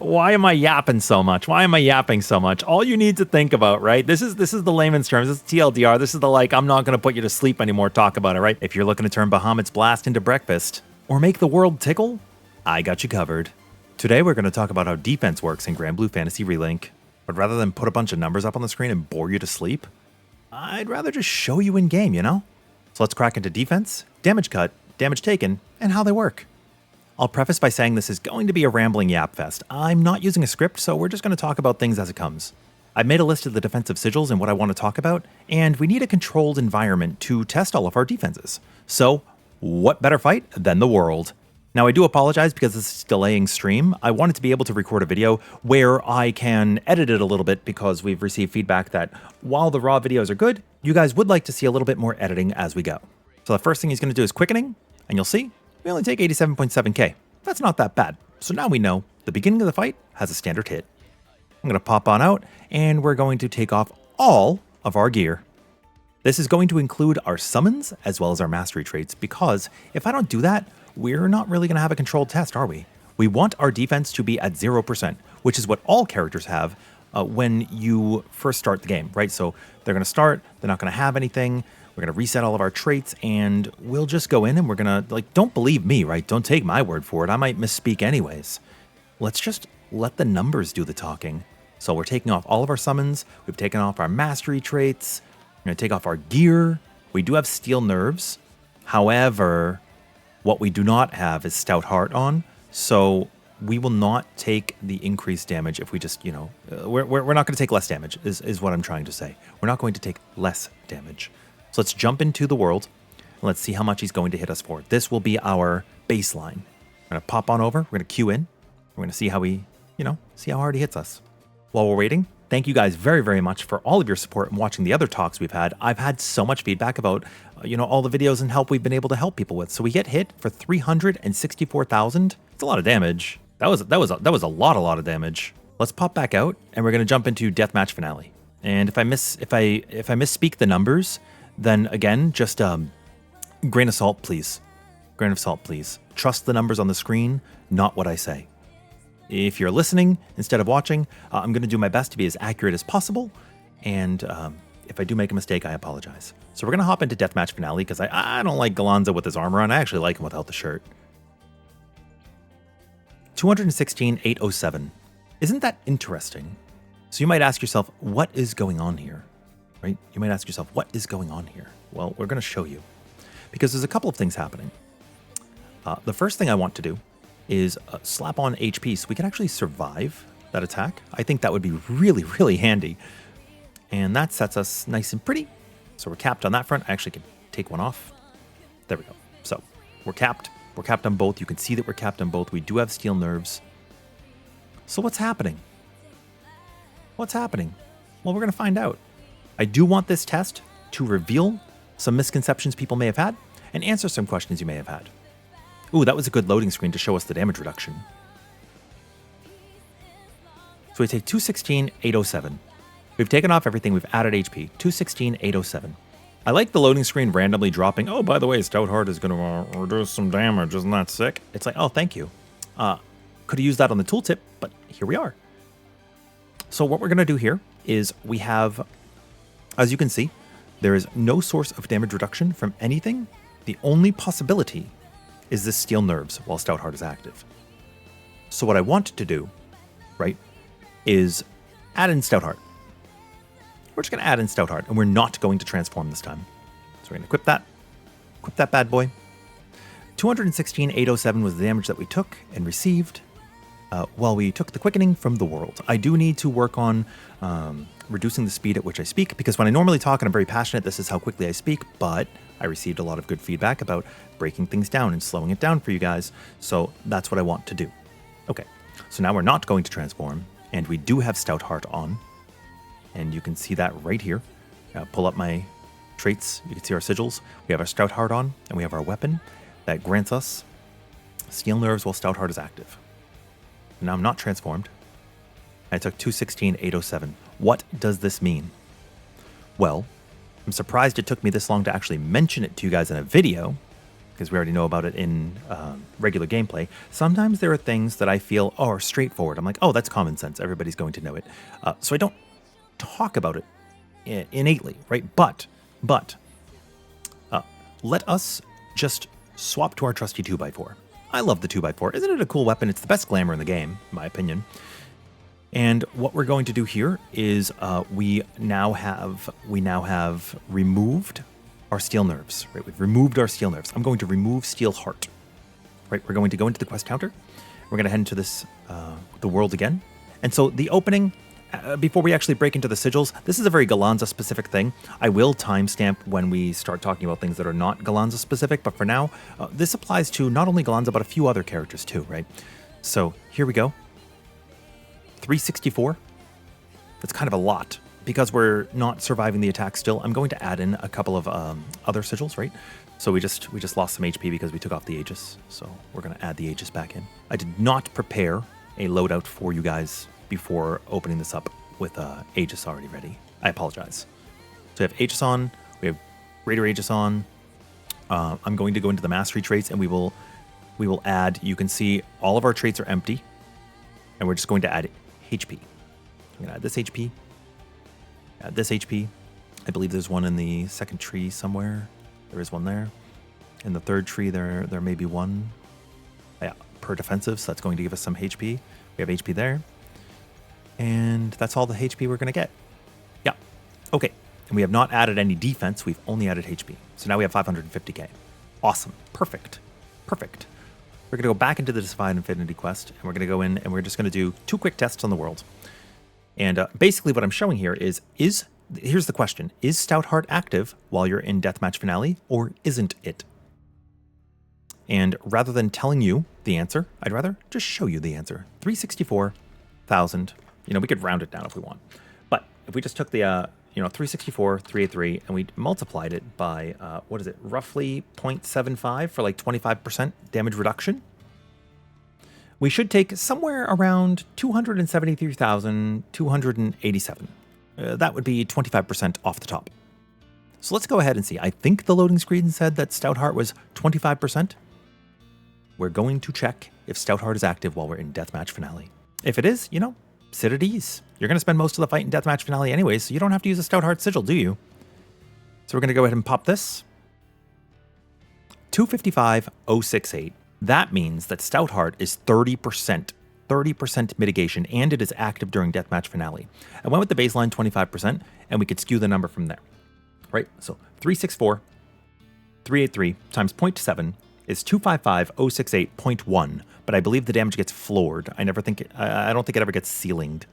Why am I yapping so much? Why am I yapping so much? All you need to think about, right? This is the layman's terms. This is TLDR. This is the I'm not going to put you to sleep anymore talk about it, right? If you're looking to turn Bahamut's blast into breakfast or make the world tickle, I got you covered. Today we're going to talk about how defense works in Granblue Fantasy Relink. But rather than put a bunch of numbers up on the screen and bore you to sleep, I'd rather just show you in game, you know? So let's crack into defense, damage cut, damage taken, and how they work. I'll preface by saying this is going to be a rambling yap fest. I'm not using a script, so we're just going to talk about things as it comes. I've made a list of the defensive sigils and what I want to talk about, and we need a controlled environment to test all of our defenses. So, what better fight than the world? Now, I do apologize because this is delaying stream. I wanted to be able to record a video where I can edit it a little bit because we've received feedback that while the raw videos are good, you guys would like to see a little bit more editing as we go. So the first thing he's going to do is quickening, and you'll see we only take 87.7k. That's not that bad. So now we know the beginning of the fight has a standard hit. I'm going to pop on out, and we're going to take off all of our gear. This is going to include our summons as well as our mastery traits, because if I don't do that, we're not really going to have a controlled test, are we? We want our defense to be at 0%, which is what all characters have when you first start the game, right? So they're going to start, they're not going to have anything. We're going to reset all of our traits, and we'll just go in and we're going to, don't believe me, right? Don't take my word for it. I might misspeak anyways. Let's just let the numbers do the talking. So we're taking off all of our summons. We've taken off our mastery traits. We're going to take off our gear. We do have steel nerves. However, what we do not have is Stout Heart on. So we will not take the increased damage if we just, we're not going to take less damage is what I'm trying to say. We're not going to take less damage. So let's jump into the world, and let's see how much he's going to hit us for. This will be our baseline. We're going to pop on over, we're going to queue in, we're going to see how see how hard he hits us. While we're waiting, thank you guys very, very much for all of your support and watching the other talks we've had. I've had so much feedback about, all the videos and help we've been able to help people with. So we get hit for 364,000. It's a lot of damage. That was a lot of damage. Let's pop back out, and we're going to jump into Deathmatch Finale. And if I misspeak the numbers, then again, just grain of salt, please. Grain of salt, please. Trust the numbers on the screen, not what I say. If you're listening instead of watching, I'm going to do my best to be as accurate as possible. And if I do make a mistake, I apologize. So we're going to hop into Deathmatch Finale because I don't like Gallanza with his armor on. I actually like him without the shirt. 216,807. Isn't that interesting? So you might ask yourself, what is going on here? Right? You might ask yourself, what is going on here? Well, we're going to show you because there's a couple of things happening. The first thing I want to do is slap on HP so we can actually survive that attack. I think that would be really, really handy. And that sets us nice and pretty. So we're capped on that front. I actually could take one off. There we go. So we're capped. We're capped on both. You can see that we're capped on both. We do have steel nerves. So what's happening? What's happening? Well, we're going to find out. I do want this test to reveal some misconceptions people may have had and answer some questions you may have had. Ooh, that was a good loading screen to show us the damage reduction. So we take 216,807. We've taken off everything. We've added HP. 216,807. I like the loading screen randomly dropping. Oh, by the way, Stout Heart is going to reduce some damage. Isn't that sick? It's like, oh, thank you. Could have used that on the tooltip, but here we are. So what we're going to do here is we have, as you can see, there is no source of damage reduction from anything. The only possibility is this steel nerves while Stout Heart is active. So what I want to do, right, is add in Stout Heart. We're just going to add in Stout Heart, and we're not going to transform this time. So we're going to equip that bad boy. 216,807 was the damage that we took and received while we took the quickening from the world. I do need to work on reducing the speed at which I speak, because when I normally talk and I'm very passionate, this is how quickly I speak, but I received a lot of good feedback about breaking things down and slowing it down for you guys, so that's what I want to do. Okay, so now we're not going to transform, and we do have Stout Heart on, and you can see that right here. Pull up my traits, you can see our sigils. We have our Stout Heart on, and we have our weapon that grants us steel nerves while Stout Heart is active. Now I'm not transformed. I took 216,807. What does this mean? Well, I'm surprised it took me this long to actually mention it to you guys in a video, because we already know about it in regular gameplay. Sometimes there are things that I feel are straightforward. I'm like, oh, that's common sense. Everybody's going to know it. So I don't talk about it innately, right? But let us just swap to our trusty 2x4. I love the 2x4. Isn't it a cool weapon? It's the best glamour in the game, in my opinion. And what we're going to do here is we now have removed our steel nerves, right? We've removed our steel nerves. I'm going to remove Steel Heart, right? We're going to go into the quest counter. We're going to head into this, the world again. And so the opening, before we actually break into the sigils, this is a very Gallanza specific thing. I will timestamp when we start talking about things that are not Gallanza specific, but for now, this applies to not only Gallanza, but a few other characters too, right? So here we go. 364. That's kind of a lot. Because we're not surviving the attack still, I'm going to add in a couple of other sigils, right? So we just lost some HP because we took off the Aegis. So we're going to add the Aegis back in. I did not prepare a loadout for you guys before opening this up with Aegis already ready. I apologize. So we have Aegis on. We have Greater Aegis on. I'm going to go into the mastery traits and we will add, you can see all of our traits are empty. And we're just going to add HP. I'm going to add this HP. Add this HP. I believe there's one in the second tree somewhere. There is one there. In the third tree, there may be one. Yeah, per defensive, so that's going to give us some HP. We have HP there. And that's all the HP we're going to get. Yeah. Okay. And we have not added any defense. We've only added HP. So now we have 550k. Awesome. Perfect. Perfect. We're going to go back into the Divine Infinity quest, and we're going to go in, and we're just going to do 2 quick tests on the world. And basically what I'm showing here is here's the question. Is Stout Heart active while you're in Deathmatch Finale, or isn't it? And rather than telling you the answer, I'd rather just show you the answer. 364,000. You know, we could round it down if we want. But if we just took the, 364, 383, and we multiplied it by, what is it, roughly 0.75 for like 25% damage reduction, we should take somewhere around 273,287. That would be 25% off the top. So let's go ahead and see. I think the loading screen said that Stout Heart was 25%. We're going to check if Stout Heart is active while we're in Deathmatch Finale. If it is, sit at ease. You're going to spend most of the fight in Deathmatch Finale anyway, so you don't have to use a Stout Heart sigil, do you? So we're going to go ahead and pop this. 255,068. That means that Stout Heart is 30% mitigation, and it is active during Deathmatch Finale. I went with the baseline 25%, and we could skew the number from there. Right? So 364, 383 times 0.7 is 255,068.1, but I believe the damage gets floored. I don't think it ever gets ceilinged.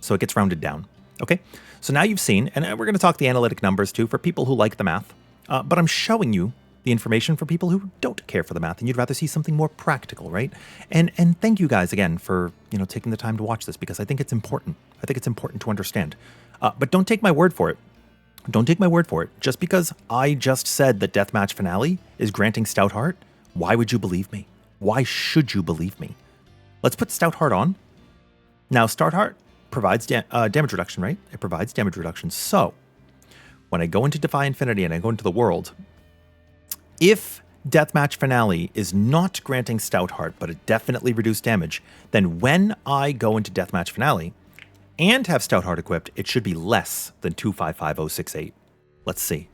So it gets rounded down. Okay? So now you've seen, and we're going to talk the analytic numbers too for people who like the math, but I'm showing you the information for people who don't care for the math and you'd rather see something more practical, right? And thank you guys again for, taking the time to watch this, because I think it's important. I think it's important to understand. But don't take my word for it. Don't take my word for it. Just because I just said that Deathmatch Finale is granting Stout Heart, why would you believe me? Why should you believe me? Let's put Stout Heart on. Now, Stout Heart provides damage reduction, right? It provides damage reduction. So when I go into Defy Infinity and I go into the world, if Deathmatch Finale is not granting Stout Heart, but it definitely reduced damage, then when I go into Deathmatch Finale and have Stout Heart equipped, it should be less than 255,068. Let's see.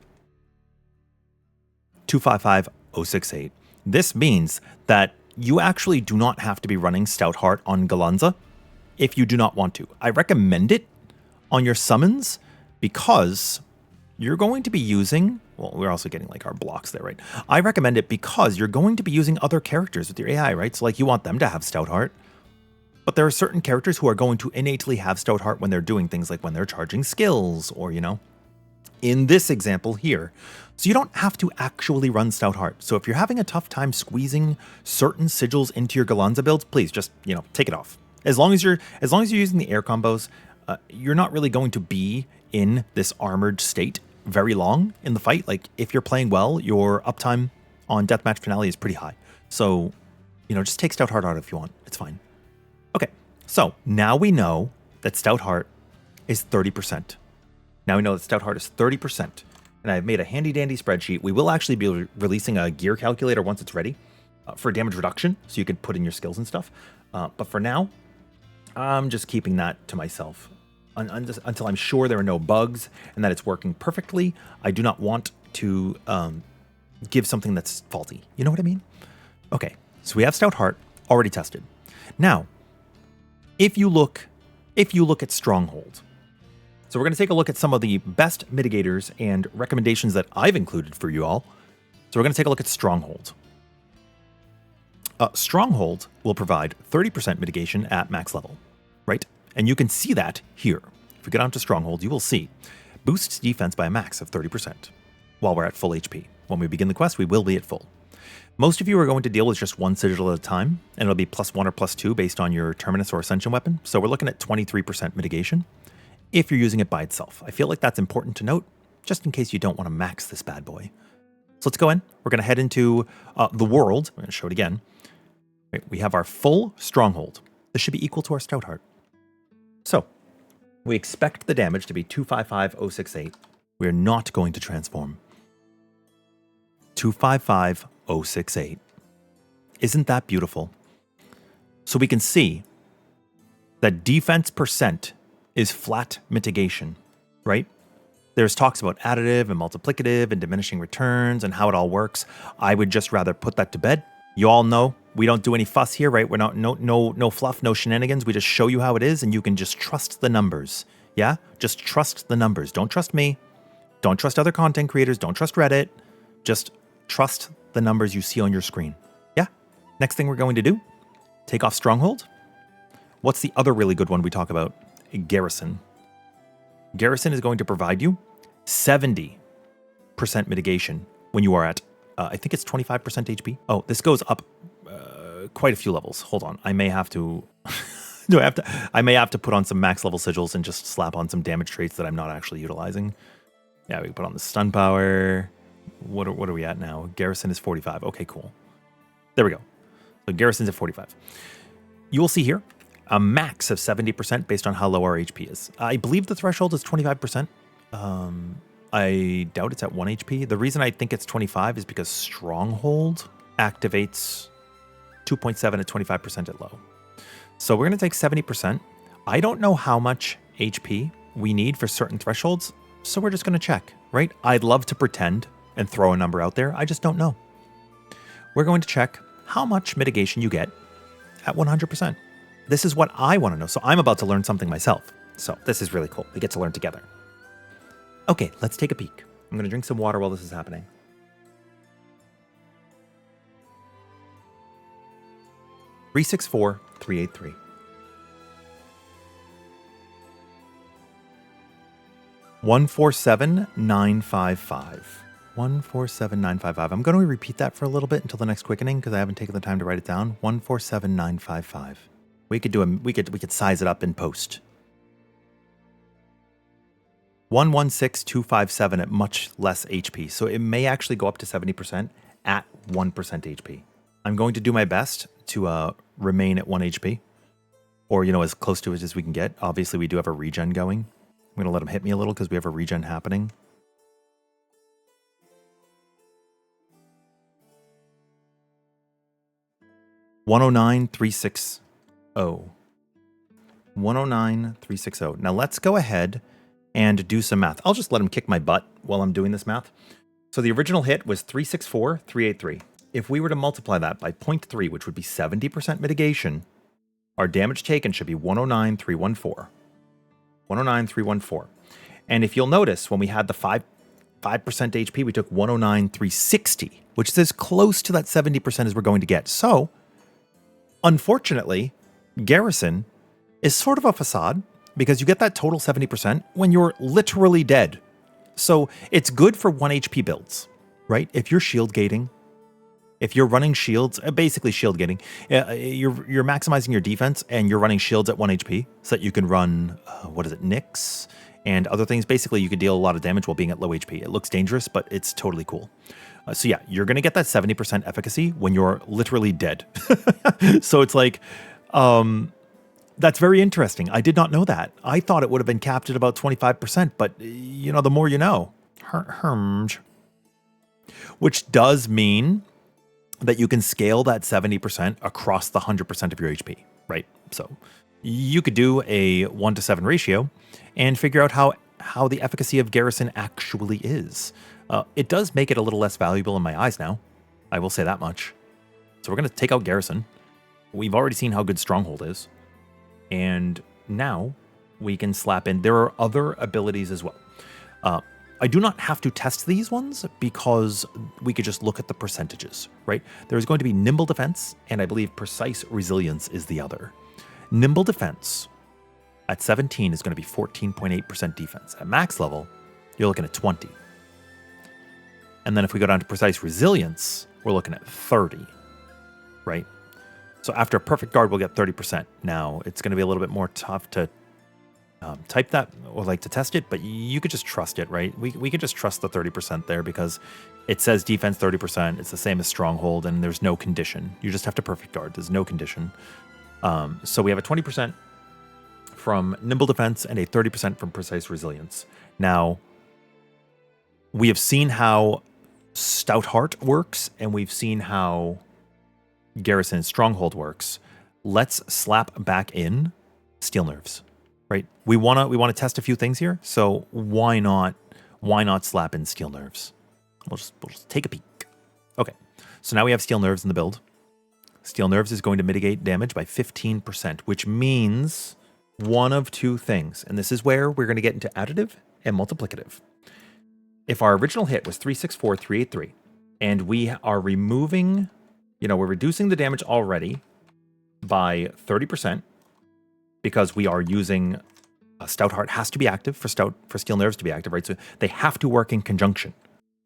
255,068. This means that you actually do not have to be running Stout Heart on Gallanza if you do not want to. I recommend it on your summons because you're going to be using, well, we're also getting like our blocks there, right? I recommend it because you're going to be using other characters with your AI, right? So like you want them to have Stout Heart. But there are certain characters who are going to innately have Stout Heart when they're doing things like when they're charging skills or, in this example here. So you don't have to actually run Stout Heart. So if you're having a tough time squeezing certain sigils into your Gallanza builds, please just, take it off. As long as you're using the air combos, you're not really going to be in this armored state very long in the fight. Like if you're playing well, your uptime on Deathmatch Finale is pretty high. So, just take Stout Heart out if you want. It's fine. Okay, so now we know that Stout Heart is 30%. Now we know that Stout Heart is 30%. and I've made a handy dandy spreadsheet. We will actually be releasing a gear calculator once it's ready for damage reduction, so you can put in your skills and stuff. But for now, I'm just keeping that to myself until I'm sure there are no bugs and that it's working perfectly. I do not want to give something that's faulty. You know what I mean? Okay, so we have Stout Heart already tested. Now, if you look at Stronghold, so we're going to take a look at some of the best mitigators and recommendations that I've included for you all. So we're going to take a look at Stronghold. Stronghold will provide 30% mitigation at max level, right? And you can see that here. If we get onto Stronghold, you will see boosts defense by a max of 30% while we're at full HP. When we begin the quest, we will be at full. Most of you are going to deal with just one sigil at a time, and it'll be +1 or +2 based on your Terminus or Ascension weapon. So we're looking at 23% mitigation if you're using it by itself. I feel like that's important to note, just in case you don't want to max this bad boy. So let's go in. We're going to head into the world. We're going to show it again. Right, we have our full Stronghold. This should be equal to our Stout Heart. So we expect the damage to be 255068. We're not going to transform. 255068. Isn't that beautiful? So we can see that defense percent is flat mitigation, right? There's talks about additive and multiplicative and diminishing returns and how it all works. I would just rather put that to bed. You all know we don't do any fuss here, right? We're not no fluff, no shenanigans. We just show you how it is, and you can just trust the numbers. Yeah? Just trust the numbers. Don't trust me. Don't trust other content creators. Don't trust Reddit. Just trust the numbers you see on your screen. Yeah? Next thing we're going to do, take off Stronghold. What's the other really good one we talk about? Garrison. Garrison is going to provide you 70% mitigation when you are at, I think it's 25% HP. Oh, this goes up quite a few levels. Hold on. I may have to... I may have to put on some max level sigils and just slap on some damage traits that I'm not actually utilizing. Yeah, we can put on the stun power. What are we at now? Garrison is 45. Okay, cool. There we go. So Garrison's at 45. You will see here a max of 70% based on how low our HP is. I believe the threshold is 25%. I doubt it's at 1 HP. The reason I think it's 25 is because Stronghold activates 2.7 at 25% at low. So we're going to take 70%. I don't know how much HP we need for certain thresholds, so we're just going to check, right? I'd love to pretend and throw a number out there. I just don't know. We're going to check how much mitigation you get at 100%. This is what I want to know. So I'm about to learn something myself. So this is really cool. We get to learn together. Okay, let's take a peek. I'm going to drink some water while this is happening. $364,383. 147,955. 147,955. I'm going to repeat that for a little bit until the next quickening because I haven't taken the time to write it down. 147,955. We could size it up in post. 116,257 at much less HP. So it may actually go up to 70% at 1% HP. I'm going to do my best to remain at 1 HP. Or, you know, as close to it as we can get. Obviously, we do have a regen going. I'm going to let him hit me a little because we have a regen happening. $109,360. 109,360. Now let's go ahead and do some math. I'll just let him kick my butt while I'm doing this math. So the original hit was 364,383. If we were to multiply that by 0.3, which would be 70% mitigation, our damage taken should be 109,314. 109,314. And if you'll notice, when we had the 5% HP, we took 109,360, which is as close to that 70% as we're going to get. So, unfortunately, Garrison is sort of a facade because you get that total 70% when you're literally dead. So it's good for 1 HP builds, right? If you're shield gating, if you're running shields, basically shield gating, you're maximizing your defense and you're running shields at 1 HP so that you can run, Nyx and other things. Basically, you can deal a lot of damage while being at low HP. It looks dangerous, but it's totally cool. So yeah, you're going to get that 70% efficacy when you're literally dead. So it's like, that's very interesting. I did not know that. I thought it would have been capped at about 25%, but you know, the more you know. which does mean that you can scale that 70% across the 100% of your HP, right? So you could do a 1-to-7 ratio and figure out how the efficacy of Garrison actually is. It does make it a little less valuable in my eyes now. I will say that much. So we're going to take out Garrison. We've already seen how good Stronghold is. And now we can slap in. There are other abilities as well. I do not have to test these ones because we could just look at the percentages, right? There's going to be Nimble Defense, and I believe Precise Resilience is the other. Nimble Defense at 17 is going to be 14.8% defense. At max level, you're looking at 20. And then if we go down to Precise Resilience, we're looking at 30, right? So after a perfect guard, we'll get 30%. Now, it's going to be a little bit more tough to type that or like to test it, but you could just trust it, right? We could just trust the 30% there because it says defense 30%. It's the same as Stronghold, and there's no condition. You just have to perfect guard. There's no condition. So we have a 20% from Nimble Defense and a 30% from Precise Resilience. Now, we have seen how Stout Heart works, and we've seen how Garrison and Stronghold works. Let's slap back in Steel Nerves. Right, we want to test a few things here, so why not slap in Steel Nerves? We'll just take a peek. Okay, so now we have Steel Nerves in the build. Steel Nerves is going to mitigate damage by 15%, which means one of two things, and this is where we're going to get into additive and multiplicative. If our original hit was 364, 383, and we are removing, we're reducing the damage already by 30%. Because we are using Stout Heart has to be active for Steel Nerves to be active, right? So they have to work in conjunction,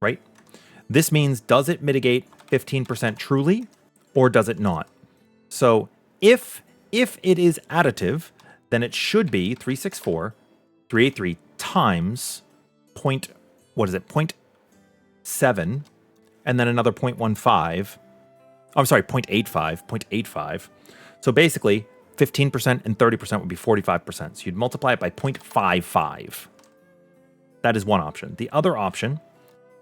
right? This means, does it mitigate 15% truly, or does it not? So if it is additive, then it should be 364, 383 times 0.7, and then another 0.15. I'm sorry, 0.85. So basically, 15% and 30% would be 45%. So you'd multiply it by 0.55. That is one option. The other option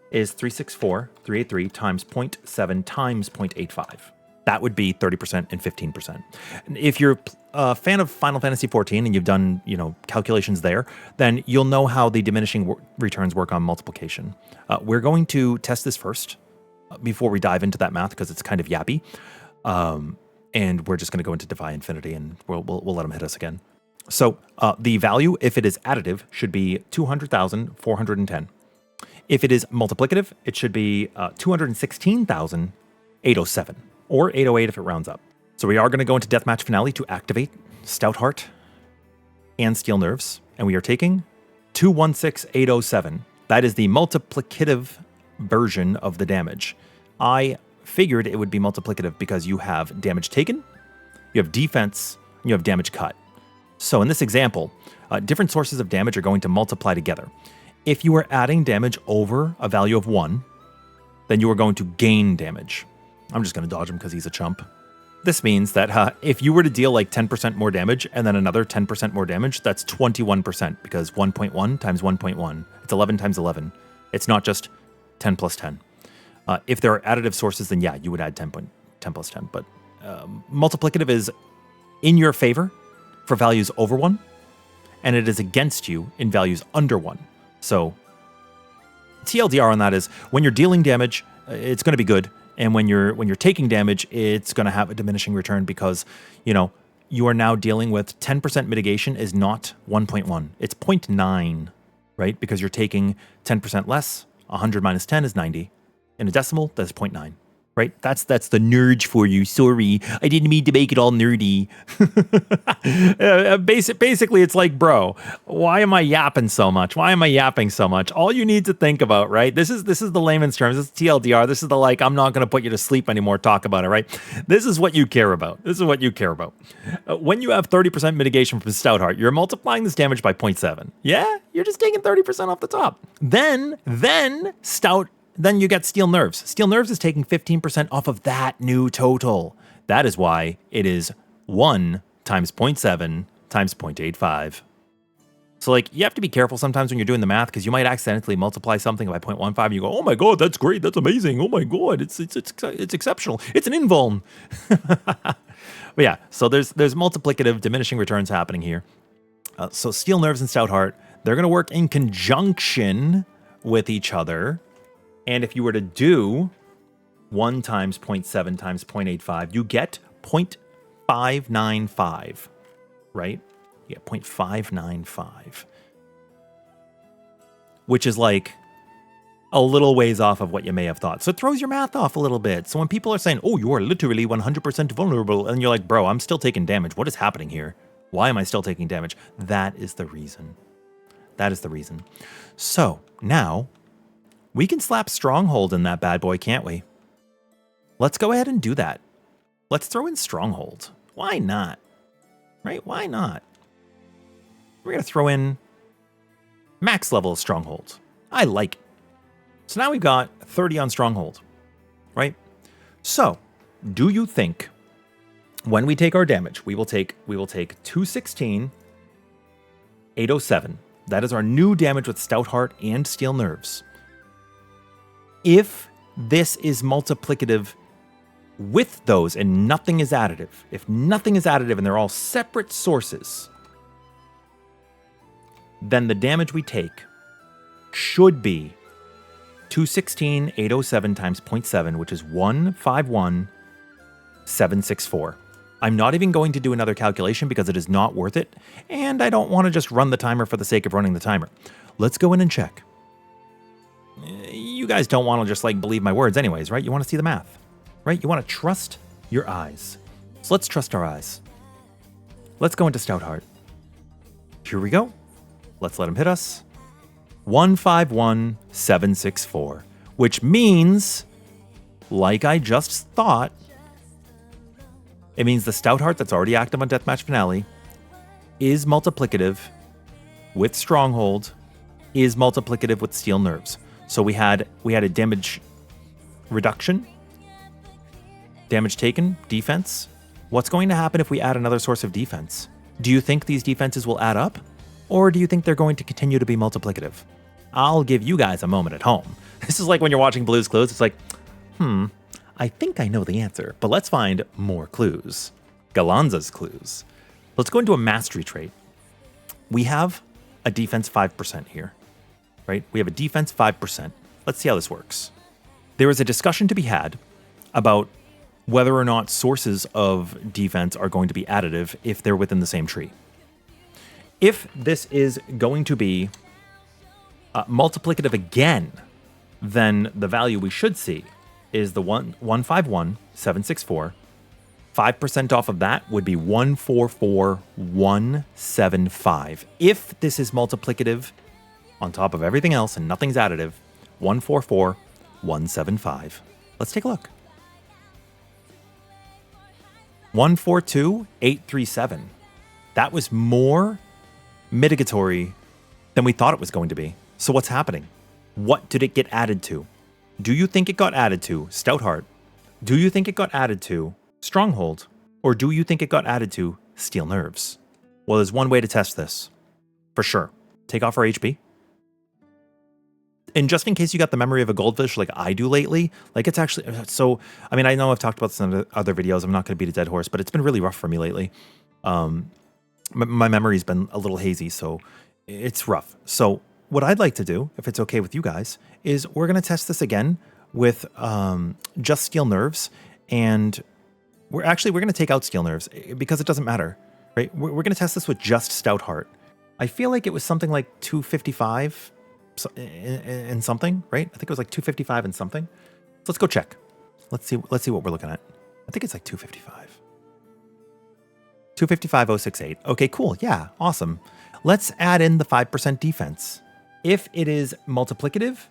is 364, 383 times 0.7 times 0.85. That would be 30% and 15%. And if you're a fan of Final Fantasy XIV and you've done, calculations there, then you'll know how the diminishing returns work on multiplication. We're going to test this first before we dive into that math because it's kind of yappy. And we're just going to go into Defy Infinity, and we'll let them hit us again. So the value, if it is additive, should be 200,410. If it is multiplicative, it should be 216,807, or 808 if it rounds up. So we are going to go into Deathmatch Finale to activate Stout Heart and Steel Nerves, and we are taking 216,807. That is the multiplicative version of the damage. I figured it would be multiplicative because you have damage taken, you have defense, and you have damage cut. So in this example, different sources of damage are going to multiply together. If you are adding damage over a value of 1, then you are going to gain damage. I'm just going to dodge him because he's a chump. This means that if you were to deal like 10% more damage and then another 10% more damage, that's 21% because 1.1 times 1.1, it's 11 times 11. It's not just 10 plus 10. If there are additive sources, then yeah, you would add 10 plus 10. But multiplicative is in your favor for values over 1, and it is against you in values under 1. So TLDR on that is when you're dealing damage, it's going to be good, and when you're taking damage, it's going to have a diminishing return because you are now dealing with 10% mitigation is not 1.1, it's 0.9, right? Because you're taking 10% less. 100 minus 10 is 90. In a decimal, that's 0.9, right? That's the nerd for you. Sorry, I didn't mean to make it all nerdy. Basically, it's like, bro, why am I yapping so much? Why am I yapping so much? All you need to think about, right? This is the layman's terms. This is TLDR. This is the I'm not going to put you to sleep anymore. Talk about it, right? This is what you care about. This is what you care about. When you have 30% mitigation from Stout Heart, you're multiplying this damage by 0.7. Yeah, you're just taking 30% off the top. Then you get Steel Nerves. Steel Nerves is taking 15% off of that new total. That is why it is 1 times 0.7 times 0.85. So like you have to be careful sometimes when you're doing the math because you might accidentally multiply something by 0.15 and you go, oh my god, that's great, that's amazing, oh my god, it's exceptional, it's an invuln. But yeah, so there's multiplicative diminishing returns happening here. So Steel Nerves and Stout Heart, they're going to work in conjunction with each other. And if you were to do 1 times 0.7 times 0.85, you get 0.595, right? You get 0.595, which is like a little ways off of what you may have thought. So it throws your math off a little bit. So when people are saying, oh, you are literally 100% vulnerable, and you're like, bro, I'm still taking damage. What is happening here? Why am I still taking damage? That is the reason. That is the reason. So now we can slap Stronghold in that bad boy, can't we? Let's go ahead and do that. Let's throw in Stronghold. Why not? Right? Why not? We're going to throw in max level of Stronghold. I like it. So now we've got 30 on Stronghold, right? So, do you think when we take our damage, we will take 216, 807. That is our new damage with Stout Heart and Steel Nerves. If this is multiplicative with those and nothing is additive, if nothing is additive and they're all separate sources, then the damage we take should be 216, 807 times 0.7, which is 151,764. I'm not even going to do another calculation because it is not worth it, and I don't want to just run the timer for the sake of running the timer. Let's go in and check. You guys don't want to just like believe my words anyways, right? You want to see the math, right? You want to trust your eyes. So let's trust our eyes. Let's go into Stout Heart. Here we go. Let's let him hit us. 151,764, which means, like I just thought, it means the Stout Heart that's already active on Deathmatch Finale is multiplicative with Stronghold, is multiplicative with Steel Nerves. So we had a damage reduction, damage taken, defense. What's going to happen if we add another source of defense? Do you think these defenses will add up? Or do you think they're going to continue to be multiplicative? I'll give you guys a moment at home. This is like when you're watching Blue's Clues. It's like, I think I know the answer, but let's find more clues. Gallanza's clues. Let's go into a mastery trait. We have a defense 5% here, right? We have a defense 5%. Let's see how this works. There is a discussion to be had about whether or not sources of defense are going to be additive if they're within the same tree. If this is going to be multiplicative again, then the value we should see is the 151,764. 5% off of that would be 144,175. If this is multiplicative on top of everything else and nothing's additive, 144,175. Let's take a look. 142,837. That was more mitigatory than we thought it was going to be. So what's happening? What did it get added to? Do you think it got added to Stout Heart? Do you think it got added to Stronghold? Or do you think it got added to Steel Nerves? Well, there's one way to test this. For sure. Take off our HP. And just in case you got the memory of a goldfish like I do lately, like it's actually, so, I mean, I know I've talked about this in other videos. I'm not going to beat a dead horse, but it's been really rough for me lately. My memory's been a little hazy, so it's rough. So what I'd like to do, if it's okay with you guys, is we're going to test this again with just Steel Nerves, and we're going to take out Steel Nerves because it doesn't matter, right? We're going to test this with just Stout Heart. I feel like it was something like 255 and something, right? I think it was like 255 and something. So let's go check. Let's see what we're looking at. I think it's like 255. 255,068. Okay, cool. Yeah, awesome. Let's add in the 5% defense. If it is multiplicative,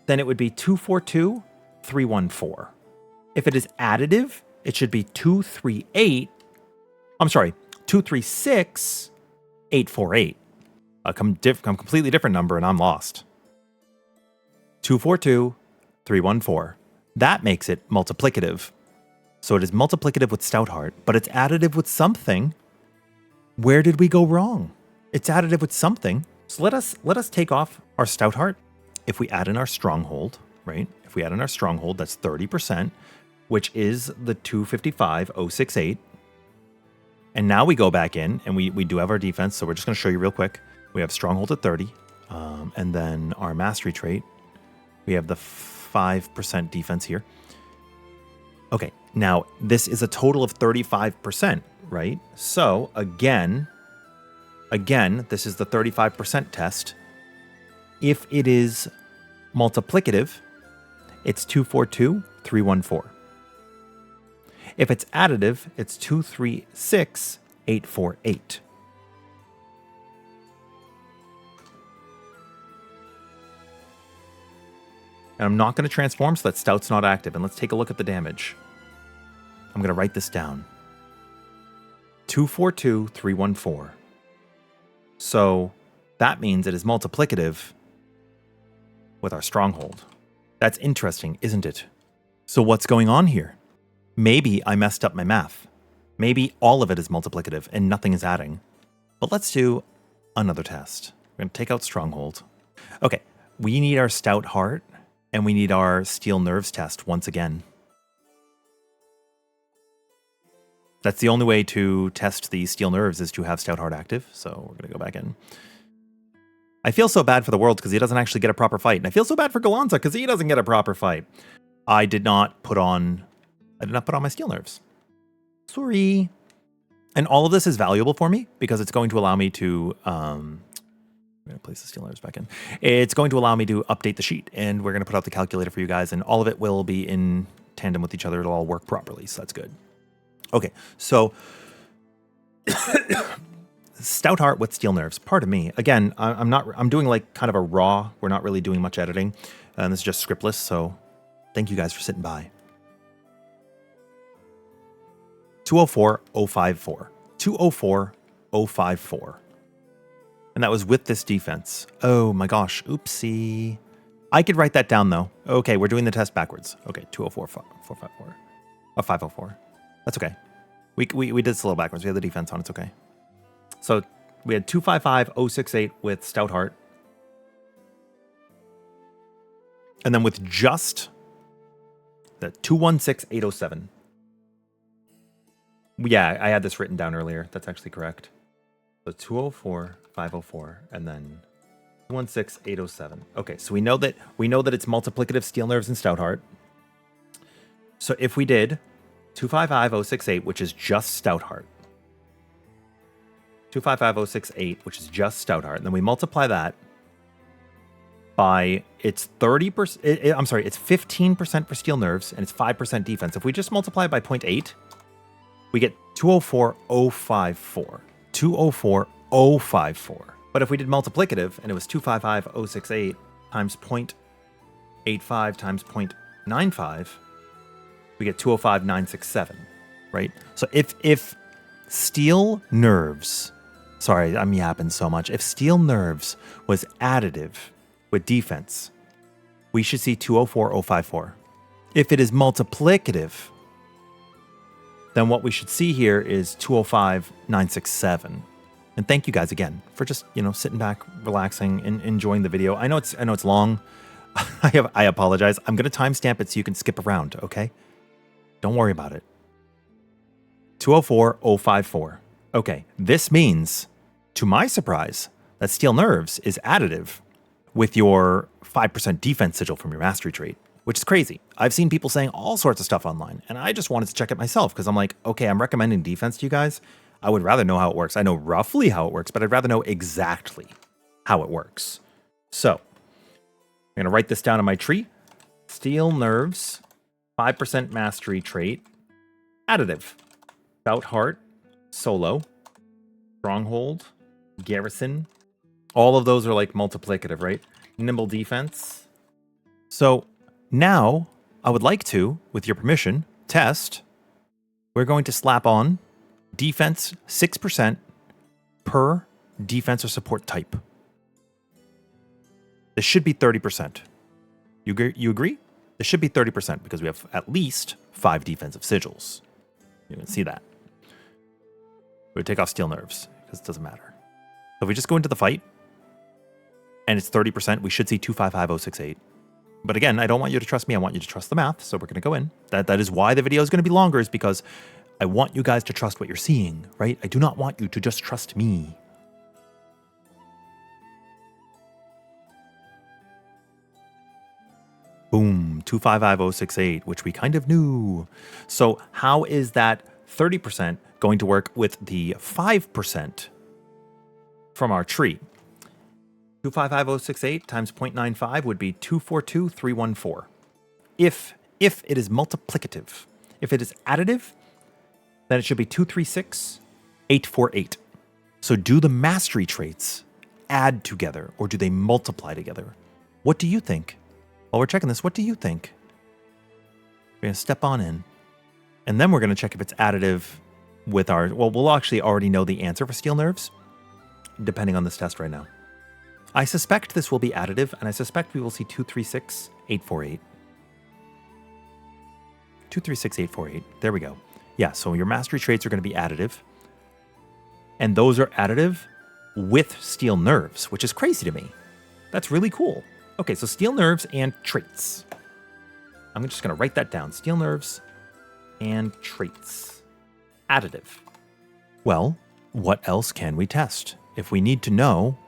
then it would be 242,314. If it is additive, it should be 236,848. A completely different number, and I'm lost. 242,314. That makes it multiplicative. So it is multiplicative with Stout Heart, but it's additive with something. Where did we go wrong? It's additive with something. So let us take off our Stout Heart. If we add in our Stronghold, right? If we add in our Stronghold, that's 30%, which is the 255,068. And now we go back in, and we do have our defense, so we're just going to show you real quick. We have Stronghold at 30, and then our Mastery trait. We have the 5% defense here. Okay, now this is a total of 35%, right? So again, this is the 35% test. If it is multiplicative, it's 242,314. If it's additive, it's 236,848. And I'm not going to transform, so that Stout's not active. And let's take a look at the damage. I'm going to write this down. 242,314. So that means it is multiplicative with our Stronghold. That's interesting, isn't it? So what's going on here? Maybe I messed up my math. Maybe all of it is multiplicative and nothing is adding. But let's do another test. We're going to take out Stronghold. Okay, we need our Stout Heart and we need our Steel Nerves test once again. That's the only way to test the Steel Nerves is to have Stout Heart active. So we're going to go back in. I feel so bad for the world because he doesn't actually get a proper fight. And I feel so bad for Gallanza because he doesn't get a proper fight. I did not put on my Steel Nerves. Sorry. And all of this is valuable for me because it's going to allow me to... I'm going to place the Steel Nerves back in. It's going to allow me to update the sheet. And we're going to put out the calculator for you guys. And all of it will be in tandem with each other. It'll all work properly. So that's good. Okay, so... Stout Heart with Steel Nerves. Pardon me. Again, I'm doing like kind of a raw. We're not really doing much editing. And this is just scriptless. So thank you guys for sitting by. 204,054. 204,054. And that was with this defense. Oh my gosh. Oopsie. I could write that down though. Okay, we're doing the test backwards. Okay, 204,454. Oh, 504. That's okay. We did this a little backwards. We had the defense on. It's okay. So we had 255,068 with Stout Heart. And then with just the 216,807. Yeah, I had this written down earlier. That's actually correct. So 204,504 and then 216,807. Okay, so we know that it's multiplicative Steel Nerves and Stout Heart. So if we did 255,068, which is just Stout Heart. 255,068, which is just Stout Heart. And then we multiply that by its 30%. I'm sorry, it's 15% for Steel Nerves and it's 5% defense. If we just multiply it by 0.8, we get 204,054. 204,054. But if we did multiplicative and it was 255,068 times 0.85 times 0.95, we get 205,967, right? So if Steel Nerves, sorry, I'm yapping so much. If Steel Nerves was additive with defense, we should see 204,054. If it is multiplicative, then what we should see here is 205,967. And thank you guys again for just, sitting back, relaxing, and enjoying the video. I know it's long. I apologize. I'm going to timestamp it so you can skip around, okay? Don't worry about it. 204,054. Okay, this means, to my surprise, that Steel Nerves is additive with your 5% defense sigil from your Mastery trait, which is crazy. I've seen people saying all sorts of stuff online, and I just wanted to check it myself because I'm like, okay, I'm recommending defense to you guys. I would rather know how it works. I know roughly how it works, but I'd rather know exactly how it works. So, I'm going to write this down in my tree. Steel Nerves, 5% Mastery trait, additive. Stout Heart, solo, Stronghold, Garrison. All of those are like multiplicative, right? Nimble defense. So now I would like to, with your permission, test. We're going to slap on defense 6% per defense or support type. This should be 30%. You agree? This should be 30% because we have at least 5 defensive sigils. You can see that. We would take off Steel Nerves because it doesn't matter. if we just go into the fight, and it's 30%, we should see 255068. But again, I don't want you to trust me. I want you to trust the math. So we're going to go in. That is why the video is going to be longer, is because I want you guys to trust what you're seeing, right? I do not want you to just trust me. Boom, 255068, which we kind of knew. So how is that 30% going to work with the 5% from our tree? 255068 times 0.95 would be 242314. If it is multiplicative. If it is additive, then it should be 236848. So do the mastery traits add together, or do they multiply together? What do you think? While we're checking this, what do you think? We're going to step on in. And then we're going to check if it's additive with our... Well, we'll actually already know the answer for steel nerves, depending on this test right now. I suspect this will be additive, and I suspect we will see 236848. 236848. There we go. Yeah, so your mastery traits are going to be additive. And those are additive with steel nerves, which is crazy to me. That's really cool. Okay, so steel nerves and traits. I'm just going to write that down. Steel nerves and traits. Additive. Well, what else can we test? If we need to know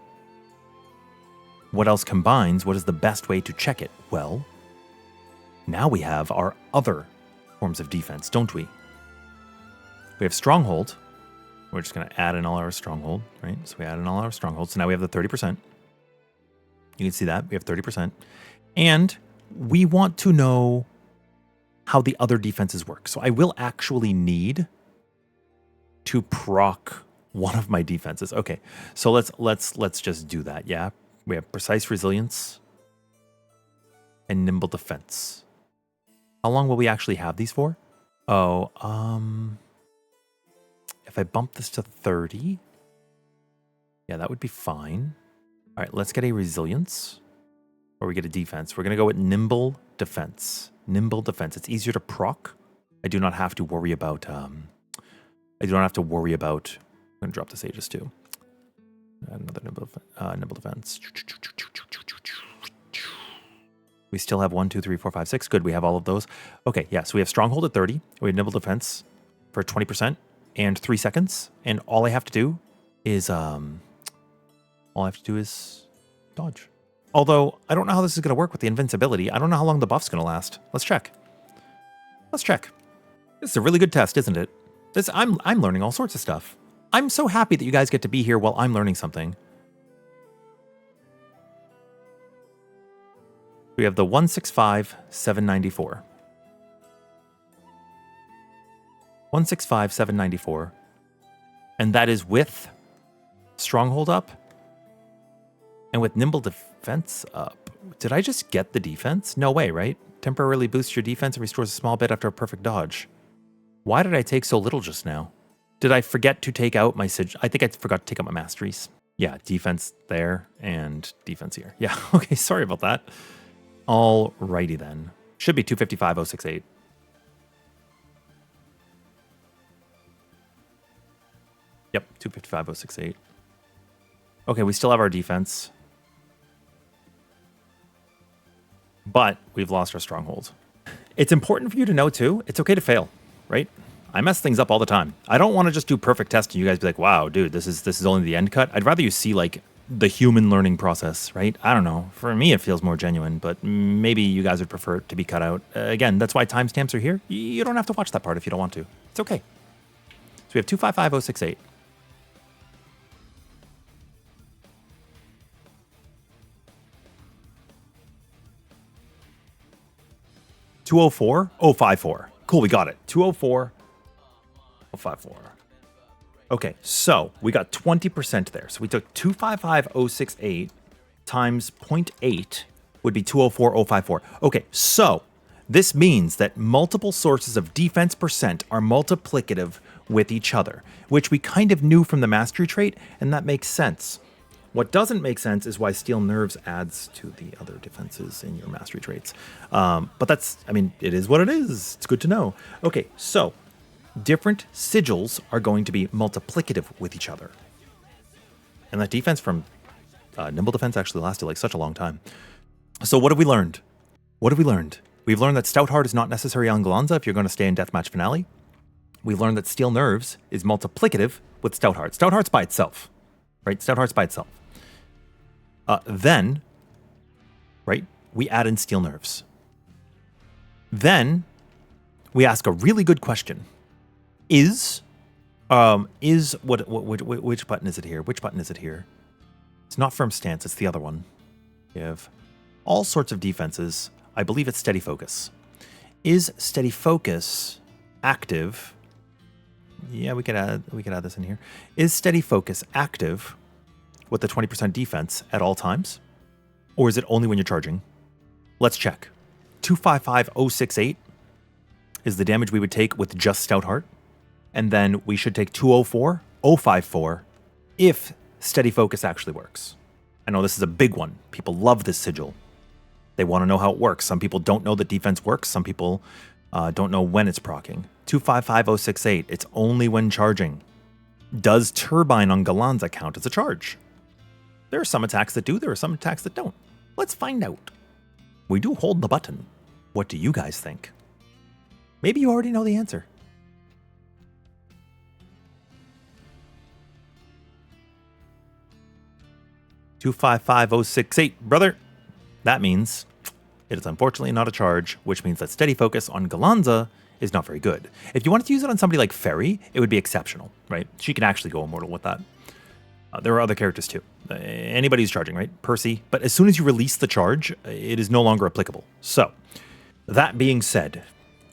what else combines, what is the best way to check it? Well, now we have our other forms of defense, don't we? We have Stronghold. We're just going to add in all our Stronghold, right? So we add in all our Stronghold. So now we have the 30%. You can see that. We have 30%. And we want to know how the other defenses work. So I will actually need to proc one of my defenses. Okay, so let's just do that, yeah? We have Precise Resilience and Nimble Defense. How long will we actually have these for? Oh, if I bump this to 30, yeah, that would be fine. All right, let's get a Resilience, or we get a Defense. We're going to go with Nimble Defense. Nimble Defense. It's easier to proc. I do not have to worry about, I'm going to drop the Sages too. Another Nimble Defense. We still have 1, 2, 3, 4, 5, 6. Good, we have all of those. Okay, yeah, so we have Stronghold at 30. We have Nimble Defense for 20% and 3 seconds. And all I have to do is dodge. Although, I don't know how this is going to work with the invincibility. I don't know how long the buff's going to last. Let's check. Let's check. This is a really good test, isn't it? I'm learning all sorts of stuff. I'm so happy that you guys get to be here while I'm learning something. We have the 165,794. 165,794. And that is with Stronghold up and with Nimble Defense up. Did I just get the defense? No way, right? Temporarily boosts your defense and restores a small bit after a perfect dodge. Why did I take so little just now? Did I forget to take out my sigil? I think I forgot to take out my masteries. Yeah, defense there and defense here. Yeah, okay, sorry about that. Alrighty then. Should be 255,068. Yep, 255,068. Okay, we still have our defense. But we've lost our stronghold. It's important for you to know too, it's okay to fail, right? I mess things up all the time. I don't want to just do perfect tests and you guys be like, wow, dude, this is only the end cut. I'd rather you see like the human learning process, right? I don't know. For me, it feels more genuine, but maybe you guys would prefer it to be cut out. Again, that's why timestamps are here. You don't have to watch that part if you don't want to. It's okay. So we have 255,068. $204,054. Cool, we got it. 204,054. Okay, so we got 20% there. So we took 255,068 times 0.8 would be 204,054. Okay, so this means that multiple sources of defense percent are multiplicative with each other, which we kind of knew from the mastery trait, and that makes sense. What doesn't make sense is why Steel Nerves adds to the other defenses in your mastery traits. But that's, I mean, it is what it is. It's good to know. Okay, so different sigils are going to be multiplicative with each other. And that defense from Nimble defense actually lasted like such a long time. So what have we learned? What have we learned? We've learned that Stout Heart is not necessary on Gallanza if you're going to stay in Deathmatch Finale. We've learned that Steel Nerves is multiplicative with Stout Heart. Stout Heart's by itself, right? Stout Heart's by itself. Then, right, we add in Steel Nerves. Then we ask a really good question. Which button is it here? Which button is it here? It's not Firm Stance, it's the other one. You have all sorts of defenses. I believe it's Steady Focus. Is Steady Focus active? Yeah, we could add this in here. Is Steady Focus active with the 20% defense at all times? Or is it only when you're charging? Let's check. 255068 is the damage we would take with just Stout Heart. And then we should take 204054 if Steady Focus actually works. I know this is a big one. People love this sigil. They want to know how it works. Some people don't know that defense works. Some people don't know when it's proccing. 255068, it's only when charging. Does Turbine on Gallanza count as a charge? There are some attacks that do, there are some attacks that don't. Let's find out. We do hold the button. What do you guys think? Maybe you already know the answer. $255,068, brother. That means it is unfortunately not a charge, which means that Steady Focus on Gallanza is not very good. If you wanted to use it on somebody like Ferry, it would be exceptional, right? She can actually go immortal with that. There are other characters too. Anybody who's charging, right? Percy. But as soon as you release the charge, it is no longer applicable. So, that being said,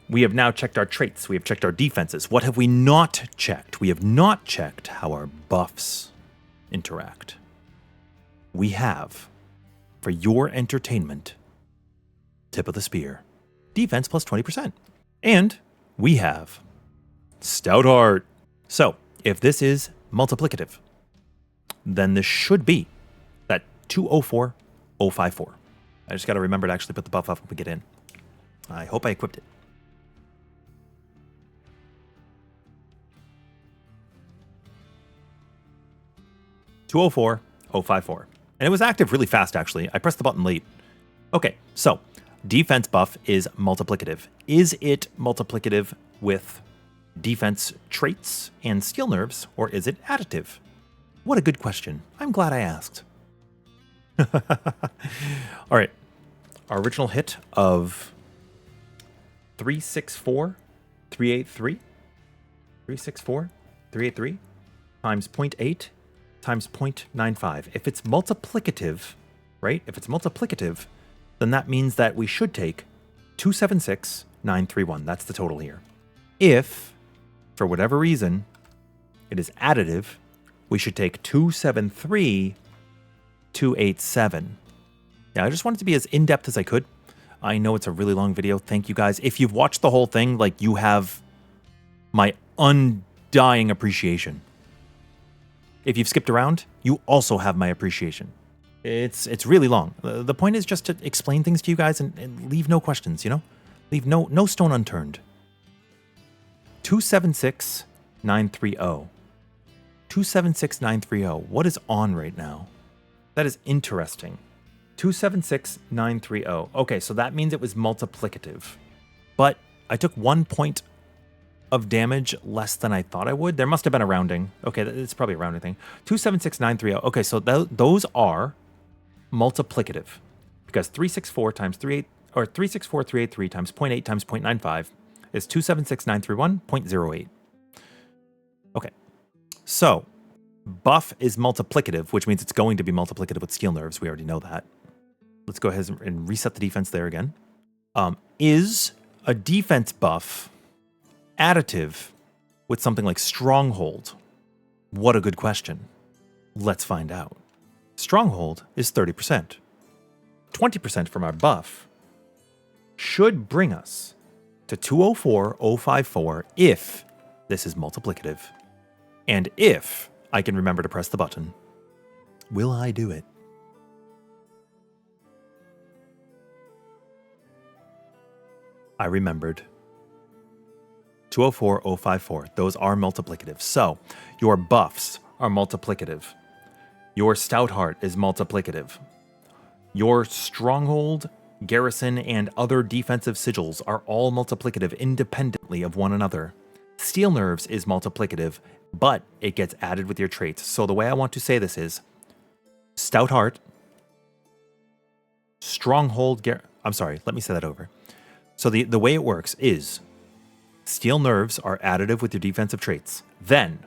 we have now checked our traits. We have checked our defenses. What have we not checked? We have not checked how our buffs interact. We have, for your entertainment, Tip of the Spear, defense plus 20%. And we have Stout Heart. So, if this is multiplicative, then this should be that 204054. I just got to remember to actually put the buff up when we get in. I hope I equipped it. $204,054. And it was active really fast, actually. I pressed the button late. Okay, so defense buff is multiplicative. Is it multiplicative with defense traits and Steel Nerves, or is it additive? What a good question. I'm glad I asked. All right. Our original hit of 364,383. 364,383 times 0.8 times 0.95. If it's multiplicative, right? If it's multiplicative, then that means that we should take 276,931. That's the total here. If, for whatever reason, it is additive, we should take 273,287. Yeah, I just wanted to be as in-depth as I could. I know it's a really long video. Thank you guys. If you've watched the whole thing, like, you have my undying appreciation. If you've skipped around, you also have my appreciation. It's really long. The point is just to explain things to you guys and leave no questions, you know? Leave no stone unturned. 276,930. 276,930. What is on right now? That is interesting. 276,930. Okay, so that means it was multiplicative. But I took 1 point of damage less than I thought I would. There must have been a rounding. Okay, it's probably a rounding thing. 276,930. Okay, so those are multiplicative. Because 364 times 38, or 364,383 times 0.8 times 0.95 is 276,931, 0.08. Okay. So, buff is multiplicative, which means it's going to be multiplicative with Steel Nerves. We already know that. Let's go ahead and reset the defense there again. Is a defense buff additive with something like Stronghold? What a good question. Let's find out. Stronghold is 30%. 20% from our buff should bring us to 204,054 if this is multiplicative. And if I can remember to press the button. Will I do it? I remembered. 204,054. Those are multiplicative. So, your buffs are multiplicative. Your Stout Heart is multiplicative. Your Stronghold, Garrison, and other defensive sigils are all multiplicative independently of one another. Steel Nerves is multiplicative, but it gets added with your traits. So the way I want to say this is Stout Heart, Stronghold, I'm sorry, let me say that over. So the way it works is Steel Nerves are additive with your defensive traits. Then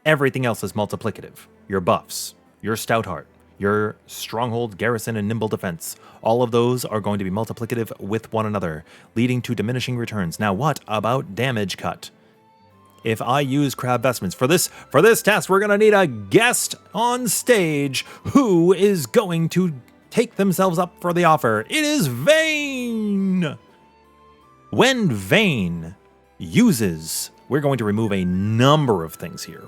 everything else is multiplicative. Your buffs, your Stout Heart, your Stronghold, Garrison, and Nimble defense. All of those are going to be multiplicative with one another, leading to diminishing returns. Now what about damage cut? If I use crab vestments for this test, we're gonna need a guest on stage who is going to take themselves up for the offer. It is Vayne. When Vayne uses, we're going to remove a number of things here.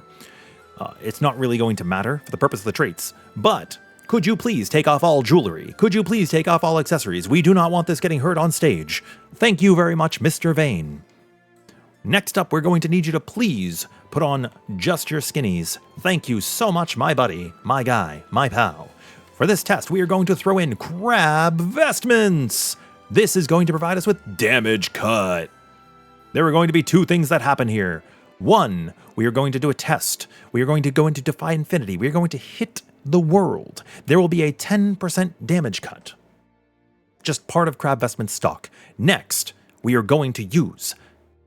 It's not really going to matter for the purpose of the traits, but could you please take off all jewelry? Could you please take off all accessories? We do not want this getting heard on stage. Thank you very much, Mr. Vayne. Next up, we're going to need you to please put on just your skinnies. Thank you so much, my buddy, my guy, my pal. For this test, we are going to throw in crab vestments. This is going to provide us with damage cut. There are going to be two things that happen here. One, we are going to do a test. We are going to go into Defy Infinity. We are going to hit the world. There will be a 10% damage cut. Just part of crab vestment stock. Next, we are going to use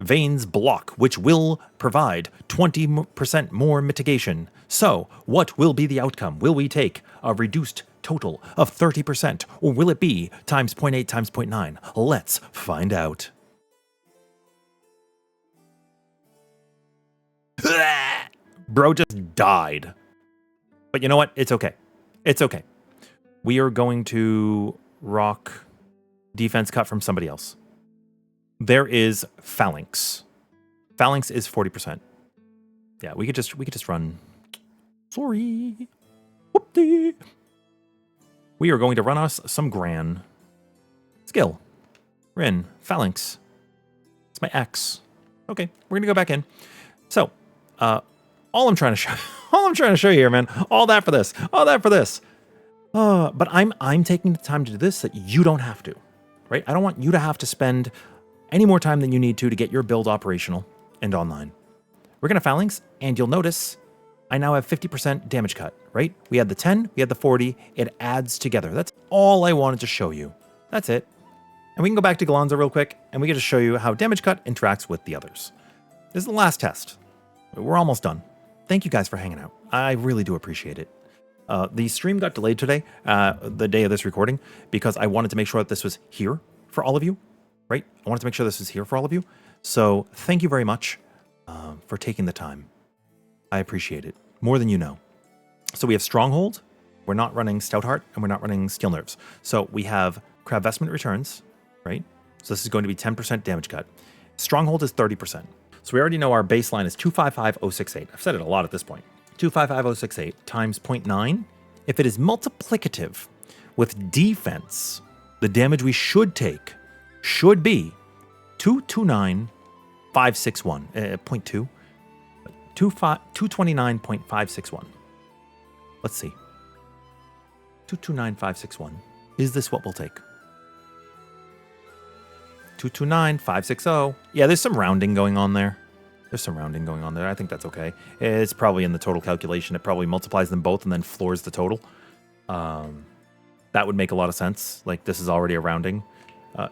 Vayne's block, which will provide 20% more mitigation. So, what will be the outcome? Will we take a reduced total of 30%, or will it be times 0.8 times 0.9? Let's find out. Bro just died. But you know what? It's okay. It's okay. We are going to rock defense cut from somebody else. There is Phalanx. Phalanx is 40%. Yeah, we could just run. Sorry. Whoopty. We are going to run us some Gran. Skill. Rin. Phalanx. It's my X. Okay, we're gonna go back in. So, all I'm trying to show you here, man. All that for this. All that for this. But I'm taking the time to do this so that you don't have to, right? I don't want you to have to spend any more time than you need to get your build operational and online. We're gonna Phalanx, and you'll notice I now have 50% damage cut, right? We had the 10, we had the 40, it adds together. That's all I wanted to show you. That's it. And we can go back to Gallanza real quick, and we can just show you how damage cut interacts with the others. This is the last test. We're almost done. Thank you guys for hanging out. I really do appreciate it. The stream got delayed today, the day of this recording, because I wanted to make sure that this was here for all of you, right? I wanted to make sure this was here for all of you. So thank you very much for taking the time. I appreciate it more than you know. So we have Stronghold. We're not running Stout Heart, and we're not running Steel Nerves. So we have Crab Vestment returns, right? So this is going to be 10% damage cut. Stronghold is 30%. So we already know our baseline is 255068. I've said it a lot at this point. 255068 times 0.9. If it is multiplicative with defense, the damage we should take should be 229561. 0.2. 229.561. Let's see. 229561. Is this what we'll take? 229560. Yeah, there's some rounding going on there. I think that's okay. It's probably in the total calculation. It probably multiplies them both and then floors the total. That would make a lot of sense. Like, this is already a rounding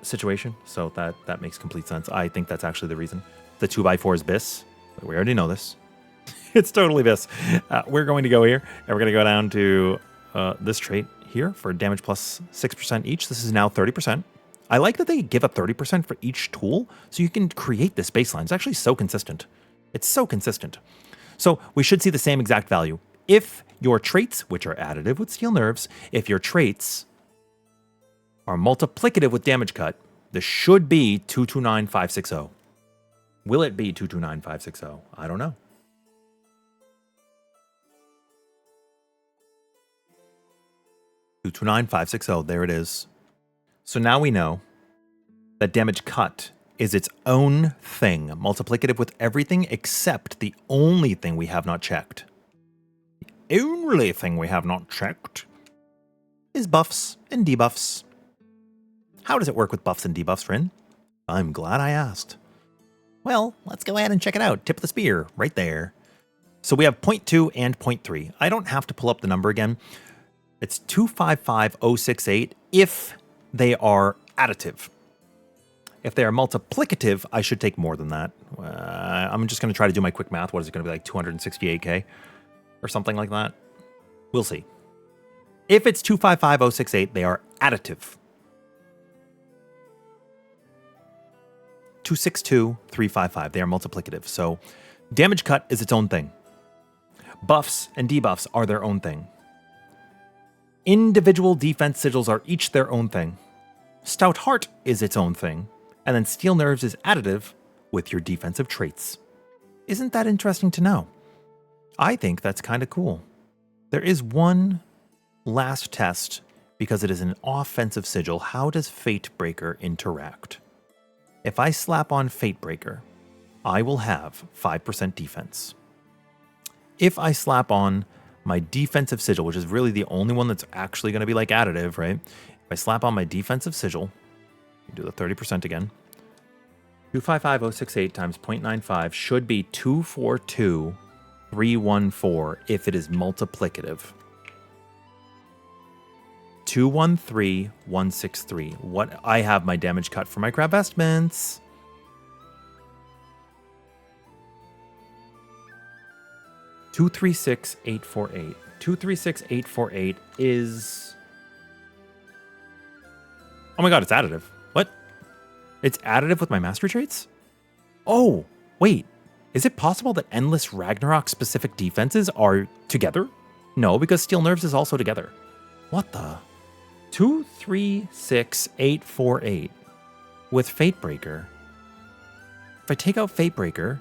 situation, so that makes complete sense. I think that's actually the reason. The 2x4 is BIS. We already know this. It's totally BIS. We're going to go here, and we're going to go down to this trait here for damage plus 6% each. This is now 30%. I like that they give a 30% for each tool, so you can create this baseline. It's actually so consistent. It's so consistent. So we should see the same exact value. If your traits, which are additive with Steel Nerves, if your traits are multiplicative with damage cut, this should be 229560. Will it be 229560? I don't know. $229,560. There it is. So now we know that damage cut is its own thing, multiplicative with everything except the only thing we have not checked. only thing we have not checked is buffs and debuffs. How does it work with buffs and debuffs, Rin? I'm glad I asked. Well, let's go ahead and check it out. Tip of the spear, right there. So we have 0.2 and 0.3. I don't have to pull up the number again. It's 255068 if they are additive. If they are multiplicative, I should take more than that. I'm just going to try to do my quick math. What is it going to be, like 268k or something like that? We'll see. If it's 255068, they are additive. 262355, they are multiplicative. So damage cut is its own thing. Buffs and debuffs are their own thing. Individual defense sigils are each their own thing. Stout Heart is its own thing. And then Steel Nerves is additive with your defensive traits. Isn't that interesting to know? I think that's kind of cool. There is one last test because it is an offensive sigil. How does Fatebreaker interact? If I slap on Fatebreaker, I will have 5% defense. If I slap on my defensive sigil, which is really the only one that's actually going to be like additive, right? If I slap on my defensive sigil, do the 30% again. 255068 times 0.95 should be 242314 if it is multiplicative. 213163. What I have my damage cut for my crab vestments. $236,848. 236,848 is... Oh my god, it's additive. What? It's additive with my mastery traits? Oh, wait. Is it possible that endless Ragnarok specific defenses are together? No, because Steel Nerves is also together. What the? 236,848 with Fatebreaker. If I take out Fatebreaker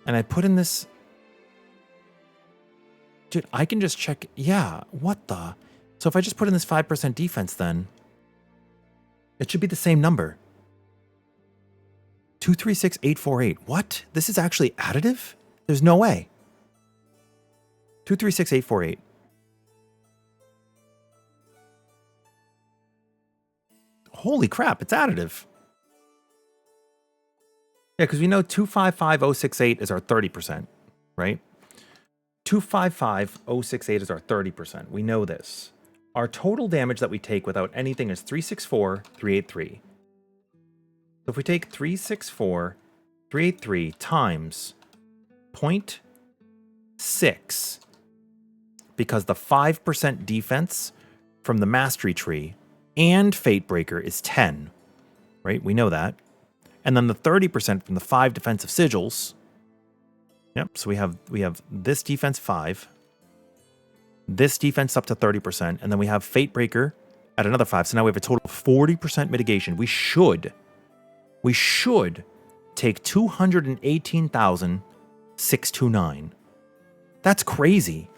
and I put in this... Dude, I can just check... Yeah, what the? So if I just put in this 5% defense then... It should be the same number. 236,848. What? This is actually additive? There's no way. 236,848. Holy crap, it's additive. Yeah, because we know 255068 is our 30%, right? 255068 is our 30%. We know this. Our total damage that we take without anything is 364,383. So if we take 364,383 times 0.6, because the 5% defense from the mastery tree and Fatebreaker is 10, right? We know that. And then the 30% from the 5 defensive sigils. Yep, so we have this defense 5. This defense up to 30%, and then we have Fatebreaker at another 5. So now we have a total of 40% mitigation. We should take 218,629. That's crazy.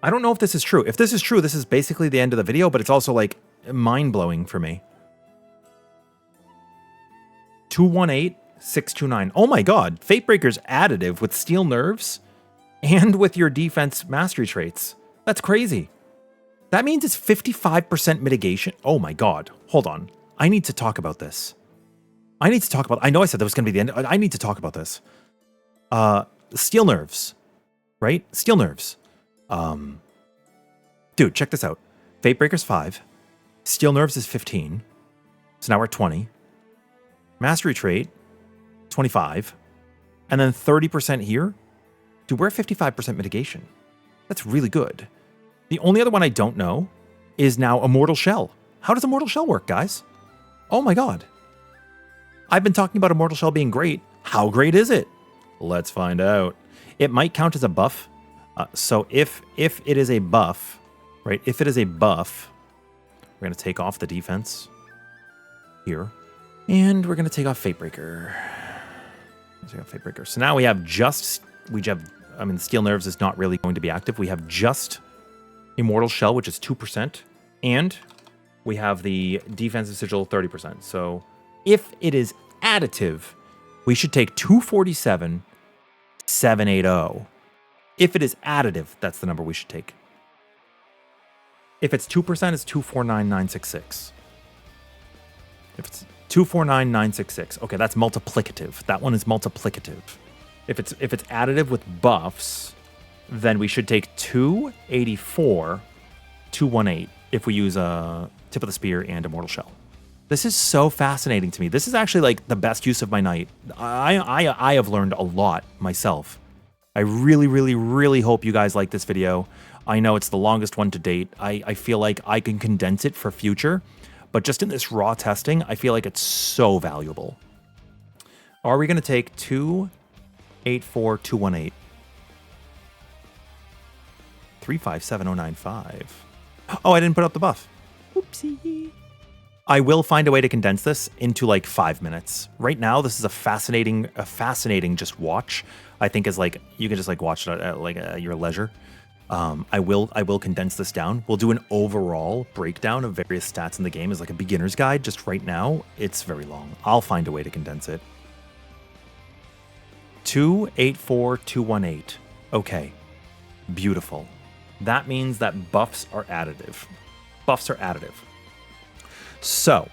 I don't know if this is true. If this is true, this is basically the end of the video, but it's also like mind-blowing for me. 218,629. Oh my god, Fatebreaker's additive with Steel Nerves and with your defense mastery traits. That's crazy. That means it's 55% mitigation. Oh my god. Hold on. I need to talk about this. I know I said that was going to be the end. I need to talk about this. Steel Nerves. Right? Steel Nerves. Dude, check this out. Fatebreaker's 5. Steel Nerves is 15. So now we're at 20. Mastery trait, 25. And then 30% here. Dude, we're at 55% mitigation. That's really good. The only other one I don't know is now Immortal Shell. How does Immortal Shell work, guys? Oh my god. I've been talking about Immortal Shell being great. How great is it? Let's find out. It might count as a buff. So if it is a buff, right? If it is a buff, we're going to take off the defense here. And we're going to take off Fatebreaker. So now we have Steel Nerves is not really going to be active. We have just Immortal Shell, which is 2%. And we have the defensive sigil 30%. So if it is additive, we should take 247,780. If it is additive, that's the number we should take. If it's 2%, it's 249,966. If it's 249,966, okay, that's multiplicative. That one is multiplicative. If it's additive with buffs, then we should take 284,218 if we use a Tip of the Spear and Immortal Shell. This is so fascinating to me. This is actually like the best use of my night. I have learned a lot myself. I really, really, really hope you guys like this video. I know it's the longest one to date. I feel like I can condense it for future, but just in this raw testing, I feel like it's so valuable. Are we going to take 284,218? 357,095. Oh, I didn't put up the buff. Oopsie. I will find a way to condense this into like 5 minutes. Right now, this is a fascinating just watch. I think is like, you can just like watch it at your leisure. I will condense this down. We'll do an overall breakdown of various stats in the game as like a beginner's guide. Just right now, it's very long. I'll find a way to condense it. 284,218. Okay, beautiful. That means that buffs are additive. Buffs are additive. So,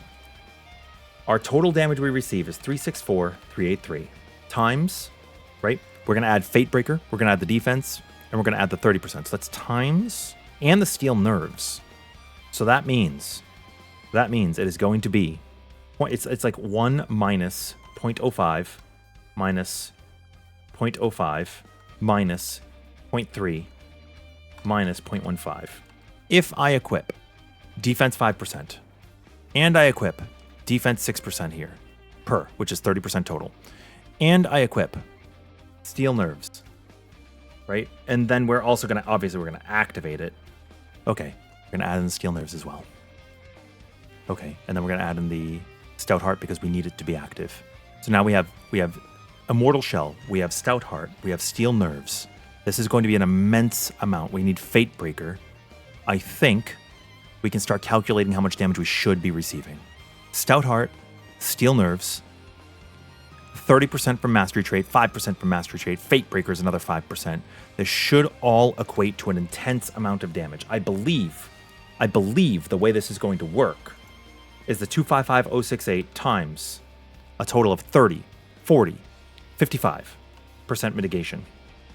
our total damage we receive is 364,383 times, right? We're going to add Fatebreaker, we're going to add the defense, and we're going to add the 30%. So that's times, and the steel nerves. So that means it is going to be, it's like 1 minus 0.05 minus 0.05 minus 0.3 minus 0.15. If I equip defense 5%, and I equip defense 6% here, which is 30% total, and I equip steel nerves, right? And then we're also going to, obviously, we're going to activate it. Okay, we're going to add in the steel nerves as well. Okay, and then we're going to add in the Stout Heart because we need it to be active. So now we have Immortal Shell, we have Stout Heart, we have steel nerves. This is going to be an immense amount. We need Fatebreaker. I think we can start calculating how much damage we should be receiving. Stout Heart, steel nerves, 30% from mastery trait, 5% from mastery trait, Fatebreaker is another 5%. This should all equate to an intense amount of damage. I believe the way this is going to work is the 255,068 times a total of 30, 40, 55% mitigation.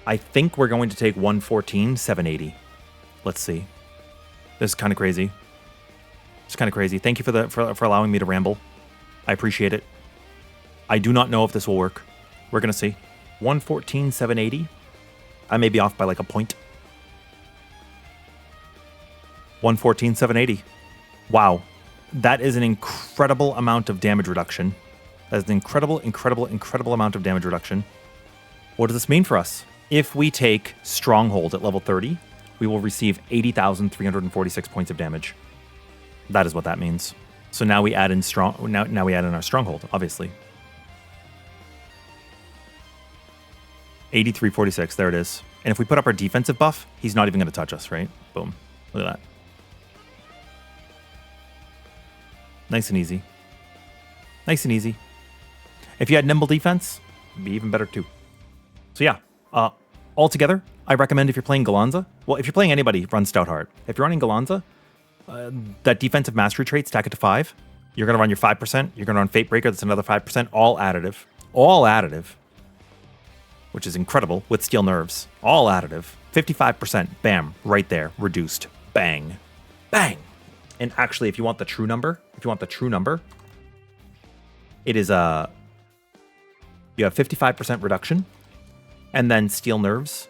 I think we're going to take 114,780. Let's see. This is kind of crazy. It's kind of crazy. Thank you for allowing me to ramble. I appreciate it. I do not know if this will work. We're going to see. 114,780. I may be off by like a point. 114,780. Wow. That is an incredible amount of damage reduction. That is an incredible, incredible, incredible amount of damage reduction. What does this mean for us? If we take Stronghold at level 30, we will receive 80,346 points of damage. That is what that means. So now we add in now we add in our Stronghold, obviously. 8346, there it is. And if we put up our defensive buff, he's not even going to touch us, right? Boom. Look at that. Nice and easy. Nice and easy. If you had Nimble defense, it'd be even better too. So yeah, altogether, I recommend if you're playing Gallanza, well, if you're playing anybody, run Stout Heart. If you're running Gallanza, that defensive mastery trait, stack it to 5. You're going to run your 5%. You're going to run Fatebreaker, that's another 5%, all additive. All additive. Which is incredible, with steel nerves. All additive. 55%, bam, right there, reduced. Bang. Bang. And actually, if you want the true number, it is you have 55% reduction, and then steel nerves.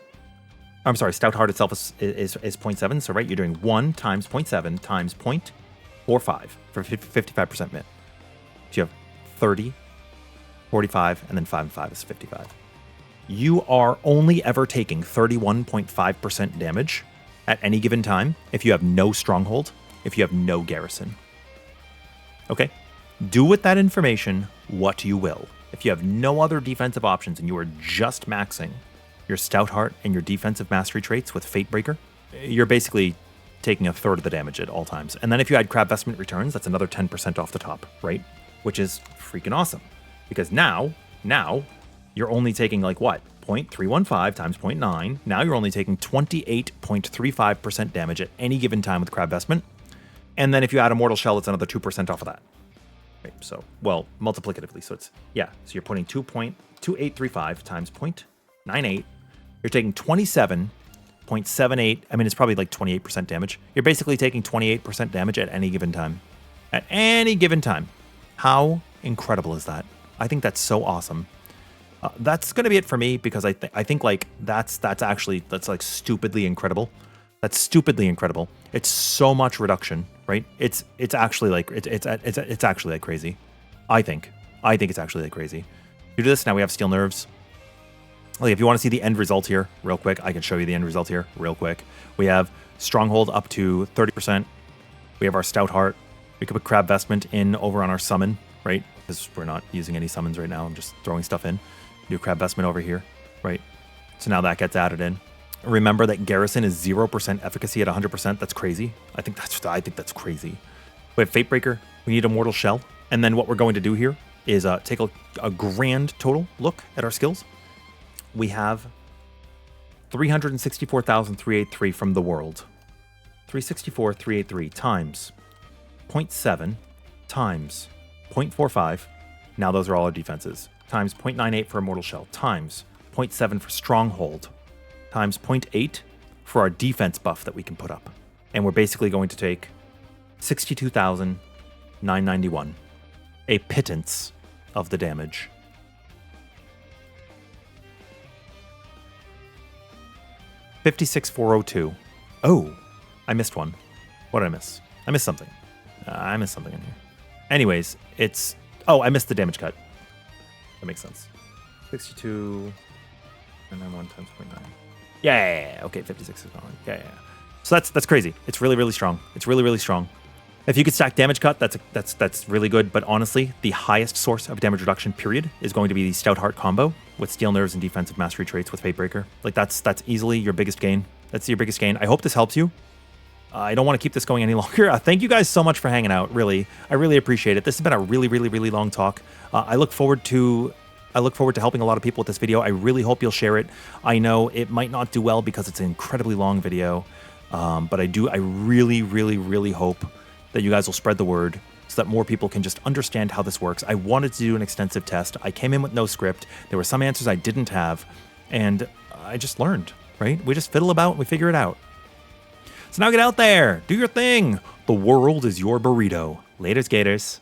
I'm sorry, Stout Heart itself is 0.7. So right, you're doing 1 times 0.7 times 0.45 for 55% mit. So you have 30, 45, and then 5 and 5 is 55. You are only ever taking 31.5% damage at any given time if you have no Stronghold, if you have no Garrison. Okay? Do with that information what you will. If you have no other defensive options and you are just maxing your Stout Heart and your defensive mastery traits with Fatebreaker, you're basically taking a third of the damage at all times. And then if you add Crab Vestment Returns, that's another 10% off the top, right? Which is freaking awesome. Because now you're only taking like what? 0.315 times 0.9. Now you're only taking 28.35% damage at any given time with Crab Vestment. And then if you add Immortal Shell, it's another 2% off of that. Right, so, well, multiplicatively. So it's, yeah, so you're putting 2.2835 times 0.98. You're taking 27.78. I mean, it's probably like 28% damage. You're basically taking 28% damage at any given time. At any given time. How incredible is that? I think that's so awesome. That's going to be it for me because I think like that's like stupidly incredible. That's stupidly incredible. It's so much reduction, right? It's actually like it's actually like crazy. I think it's actually like crazy. Due to this, now we have Steel Nerves. Like if you want to see the end result here, real quick, I can show you the end result here, real quick. We have Stronghold up to 30%. We have our Stout Heart. We could put Crab Vestment in over on our summon, right? Because we're not using any summons right now. I'm just throwing stuff in. Do Crab Vestment over here, right? So now that gets added in. Remember that Garrison is 0% efficacy at 100%. That's crazy. I think that's crazy. We have Fatebreaker. We need Immortal Shell. And then what we're going to do here is take a grand total look at our skills. We have 364,383 from the world. 364,383 times 0.7 times 0.45. Now those are all our defenses. Times 0.98 for Immortal Shell. Times 0.7 for Stronghold. Times 0.8 for our defense buff that we can put up. And we're basically going to take 62,991. A pittance of the damage. 56,402. Oh, I missed one. What did I miss? I missed something. I missed something in here. Anyways, it's... Oh, I missed the damage cut. That makes sense. 62... And then 1 times 0.9. Yeah. Okay, 56 is gone. Yeah. So that's crazy. It's really, really strong. It's really, really strong. If you could stack damage cut, that's really good. But honestly, the highest source of damage reduction, period, is going to be the Stout Heart combo with Steel Nerves and defensive mastery traits with Fatebreaker. Like that's easily your biggest gain. That's your biggest gain. I hope this helps you. I don't want to keep this going any longer. Thank you guys so much for hanging out. Really, I really appreciate it. This has been a really, really, really long talk. I look forward to helping a lot of people with this video. I really hope you'll share it. I know it might not do well because it's an incredibly long video, but I really, really, really hope that you guys will spread the word so that more people can just understand how this works. I wanted to do an extensive test. I came in with no script. There were some answers I didn't have, and I just learned, right? We just fiddle about and we figure it out. So now get out there, do your thing. The world is your burrito. Laters, gators.